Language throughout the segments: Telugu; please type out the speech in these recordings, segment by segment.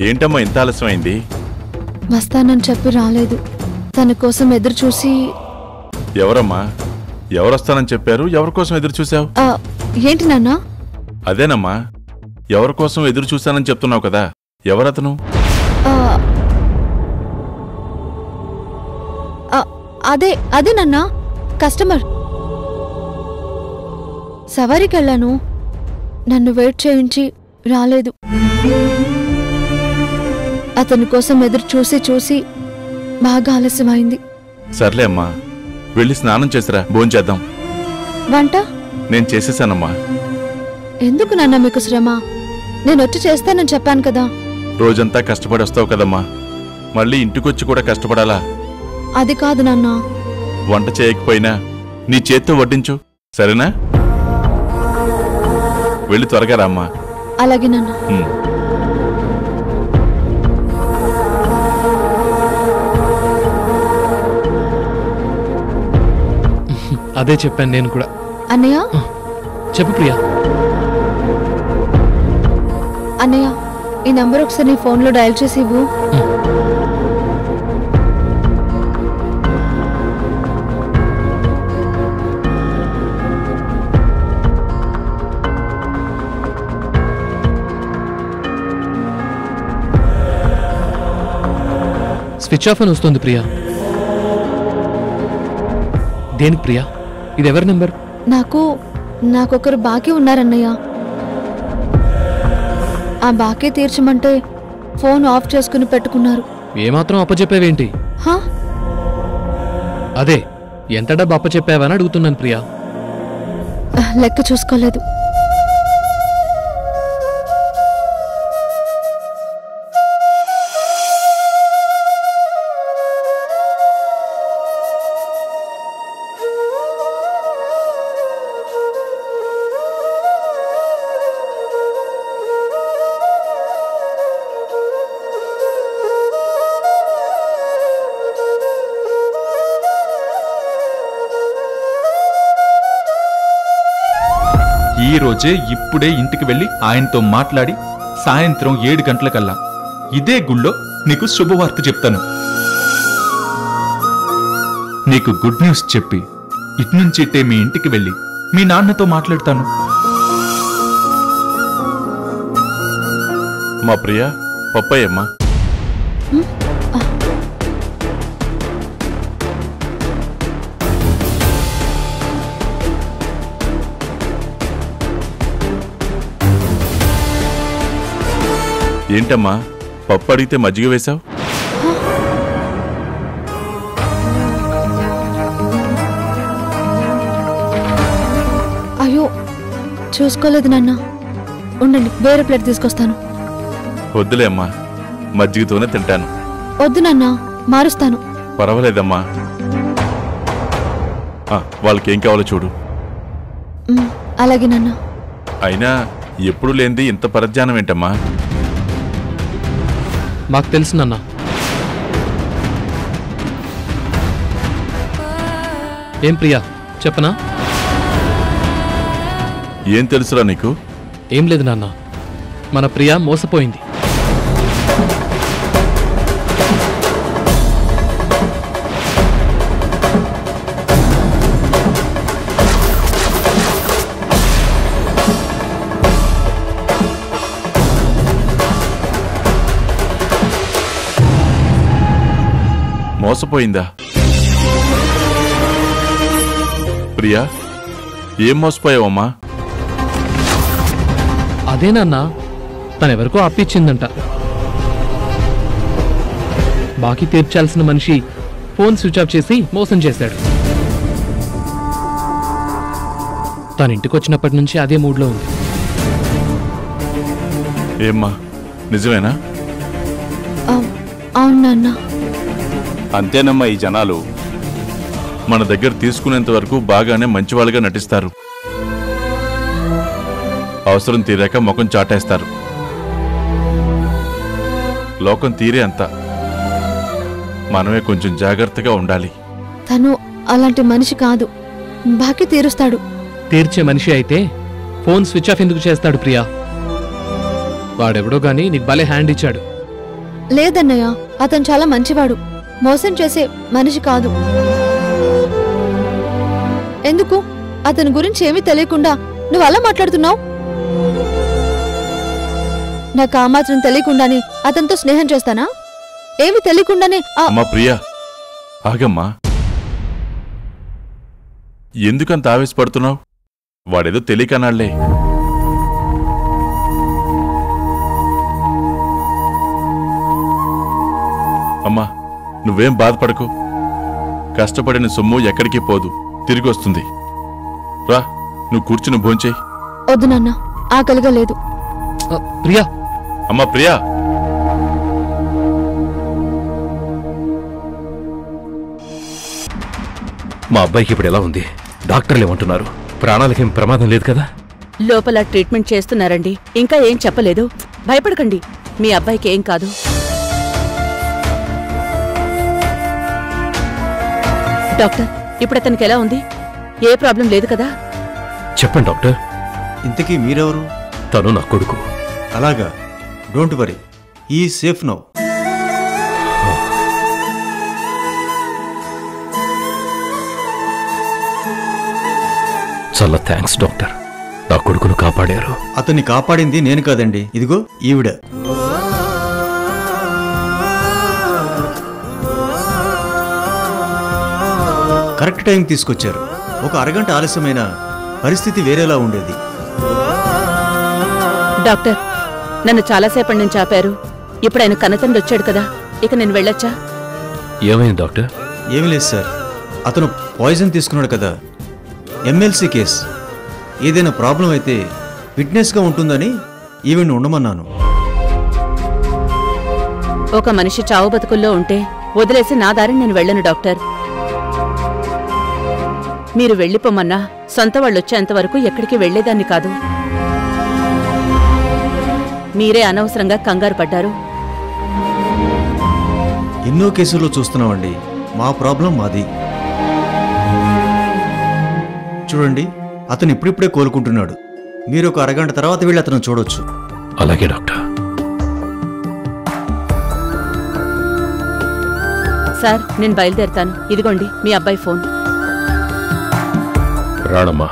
ఏంటమ్మా ఇంత ఆలస్యమైంది? వస్తానని చెప్పి రాలేదు. తన కోసం ఎదురు చూసి. ఎవరమ్మా? ఎవరొస్తానని చెప్పారు? ఎవరి కోసం ఎదురు చూసావు? ఏంటి నాన్న? అదేనమ్మా, ఎవరి కోసం ఎదురు చూశానని చెప్తున్నావు కదా, ఎవరతను? అదే నాన్న, కస్టమర్. సవారీకి వెళ్ళాను, నన్ను వెయిట్ చేయించి రాలేదు. అతని కోసం ఎదురు చూసి చూసి బాగా ఆలస్యమైంది. సర్లే అమ్మా, వెళ్ళి స్నానం చేసిరా, భోంచేద్దాం. వంట నేను చేసేసానమ్మా. ఎందుకు నాన్న మీకు శ్రమ? నేను వచ్చి చేస్తానని చెప్పాను కదా. రోజంతా కష్టపడి వస్తావు కదమ్మా, మళ్ళీ ఇంటికొచ్చి కూడా కష్టపడాలా? అది కాదు నాన్న. వంట చేయకపోయినా నీ చేత్తో వడ్డించు, సరేనా? వెళ్ళి త్వరగా రామ్మా. అలాగే నాన్న. అదే చెప్పాను నేను కూడా. అన్నయ్య చెప్పు ప్రియా. అన్నయ్య, ఈ నంబర్ ఒకసారి నీ ఫోన్లో డయల్ చేసి ఇవ్వు. స్విచ్ ఆఫ్ అని వస్తుంది ప్రియా. దేనికి ప్రియా? ఇది ఎవరి నెంబర్? నాకొకరు బాకీ ఉన్నారన్నయ్య. ఆ బాకీ తీర్చమంటే ఫోన్ ఆఫ్ చేసుకుని పెట్టుకున్నారు. ఏమాత్రం అప్పచెప్పావేంటి? అదే ఎంత డబ్బు అప్పచెప్పావని అడుగుతున్నాను ప్రియా. లెక్క చూసుకోలేదు. ఈ రోజే ఇప్పుడే ఇంటికి వెళ్ళి ఆయనతో మాట్లాడి సాయంత్రం 7 గంటలకల్లా ఇదే గుళ్ళో నీకు శుభవార్త చెప్తాను. నీకు గుడ్ న్యూస్ చెప్పి ఇట్నుంచిట్టే మీ ఇంటికి వెళ్ళి మీ నాన్నతో మాట్లాడతాను. మా ప్రియా, పప్పయ్యమ్మా. ఏంటమ్మా, పప్పు అడిగితే మజ్జిగ వేశావు? అయ్యో, చూసుకోలేదు నాన్న. ఉండండి, వేరే ప్లేట్ తీసుకొస్తాను. వద్దులే అమ్మా, మజ్జిగతోనే తింటాను. వద్దు నాన్న, మారుస్తాను. పర్వాలేదమ్మా. వాళ్ళకి ఏం కావాలో చూడు. అలాగే నాన్న. అయినా ఎప్పుడు లేనిది ఇంత పరధ్యానం ఏంటమ్మా? మాకు తెలుసు నాన్న. ఏం ప్రియా, చెప్పనా? ఏం తెలుసురా నీకు? ఏం లేదు నాన్న, మన ప్రియా మోసపోయింది. మోసపోయిందా? ప్రియా, ఏం మోసపోయావమ్మా? అదే నాన్న, తనెవరికో అప్పిచ్చిందంట. బాకీ తీర్చాల్సిన మనిషి ఫోన్ స్విచ్ ఆఫ్ చేసి మోసం చేశాడు. తన ఇంటికొచ్చినప్పటి నుంచి అదే మూడ్లో ఉంది. ఏమ్మా, నిజమేనా? అవును నాన్న. అంతేనమ్మా, ఈ జనాలు మన దగ్గర తీసుకునేంత వరకు బాగానే మంచివాళ్ళుగా నటిస్తారు. అవసరం తీరాక ముఖం చాటేస్తారు. లోకం తీరే అంత. మనమే కొంచెం జాగ్రత్తగా ఉండాలి. తను అలాంటి మనిషి కాదు, బాకీ తీరుస్తాడు. తీర్చే మనిషి అయితే ఫోన్ స్విచ్ ఆఫ్ ఎందుకు చేస్తాడు ప్రియా? వాడెవడో గానీ నీకు భలే హ్యాండ్ ఇచ్చాడు. లేదన్నయ్య, అతను చాలా మంచివాడు, మోసం చేసే మనిషి కాదు. ఎందుకు అతని గురించి ఏమీ తెలియకుండా నువ్వు అలా మాట్లాడుతున్నావు? నాకు ఆ మాత్రం తెలియకుండానే అతనితో స్నేహం చేస్తానా? ఏమి తెలియకుండానే అమ్మా ప్రియా, ఆగమ్మా. ఎందుకంత ఆవేశపడుతున్నావు? వాడేదో తెలియకనాళ్లే. అమ్మా, నువ్వేం బాధపడకు. కష్టపడిన సొమ్ము ఎక్కడికి పోదు, తిరిగి వస్తుంది. రా, నువ్వు కూర్చుని భోంచేయి. వద్దు నాన్న, ఆకలిగా లేదు. ప్రియా. అమ్మా ప్రియా. మా అబ్బాయికి ఇప్పుడు ఎలా ఉంది? డాక్టర్లు ఏమంటున్నారు? ప్రాణాలకేం ప్రమాదం లేదు కదా? లోపల ట్రీట్మెంట్ చేస్తున్నారండి, ఇంకా ఏం చెప్పలేదు. భయపడకండి, మీ అబ్బాయికి ఏం కాదు. డాక్టర్, ఇప్పుడు అతనికి ఎలా ఉంది? ఏ ప్రాబ్లం లేదు కదా? చెప్పండి డాక్టర్. ఇంతకీ మీరెవరు? తను నా కొడుకు. అలాగా, డోంట్ వరీ, ఈ సేఫ్ నౌ. చాలా థ్యాంక్స్ డాక్టర్, నా కొడుకును కాపాడారు. అతన్ని కాపాడింది నేను కాదండి, ఇదిగో ఈవిడ. కరెక్ట్ టైం తీసుకొచ్చారు. ఒక అరగంట ఆలస్యమైన పరిస్థితి వేరేలా ఉండేది. డాక్టర్, నన్ను చాలాసేపటి నుంచి ఆపారు. ఇప్పుడు ఆయన కన్నతండ్రి వచ్చాడు కదా, ఇక నేను వెళ్ళొచ్చా? ఏమైంది డాక్టర్? ఏమీ లేదు సార్, అతను పాయిజన్ తీసుకున్నాడు కదా. MLC case. ఏదైనా ప్రాబ్లం అయితే ఫిట్నెస్గా ఉంటుందని ఈవెన్ ఉండమన్నాను. ఒక మనిషి చావు బతుకుల్లో ఉంటే వదిలేసి నా దారిని నేను వెళ్ళను డాక్టర్. మీరు వెళ్ళిపోమన్నా సొంత వాళ్ళొచ్చేంతవరకు ఎక్కడికి వెళ్లేదాన్ని కాదు. మీరే అనవసరంగా కంగారు పడ్డారు. ఎన్నో కేసుల్లో చూస్తున్నామండి, మా ప్రాబ్లం మాది. చూడండి, అతను ఇప్పుడిప్పుడే కోలుకుంటున్నాడు. మీరు ఒక అరగంట తర్వాత వెళ్ళి అతను చూడొచ్చు. అలాగే డాక్టర్. సార్, నేను బయలుదేరుతాను. ఇదిగోండి మీ అబ్బాయి ఫోన్. రాణమ్మా,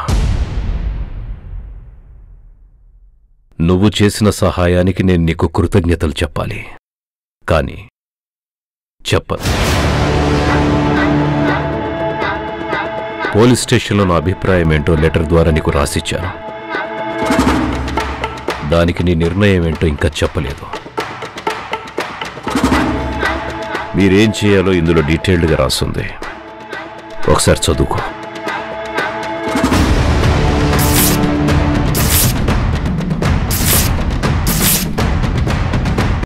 నువ్వు చేసిన సహాయానికి నేను నీకు కృతజ్ఞతలు చెప్పాలి, కానీ చెప్పను. పోలీస్ స్టేషన్లో నా అభిప్రాయం ఏంటో లెటర్ ద్వారా నీకు రాసిచ్చాను. దానికి నీ నిర్ణయం ఏంటో ఇంకా చెప్పలేదు. మీరేం చేయాలో ఇందులో డీటెయిల్డ్గా రాస్తుంది. ఒకసారి చదువుకో.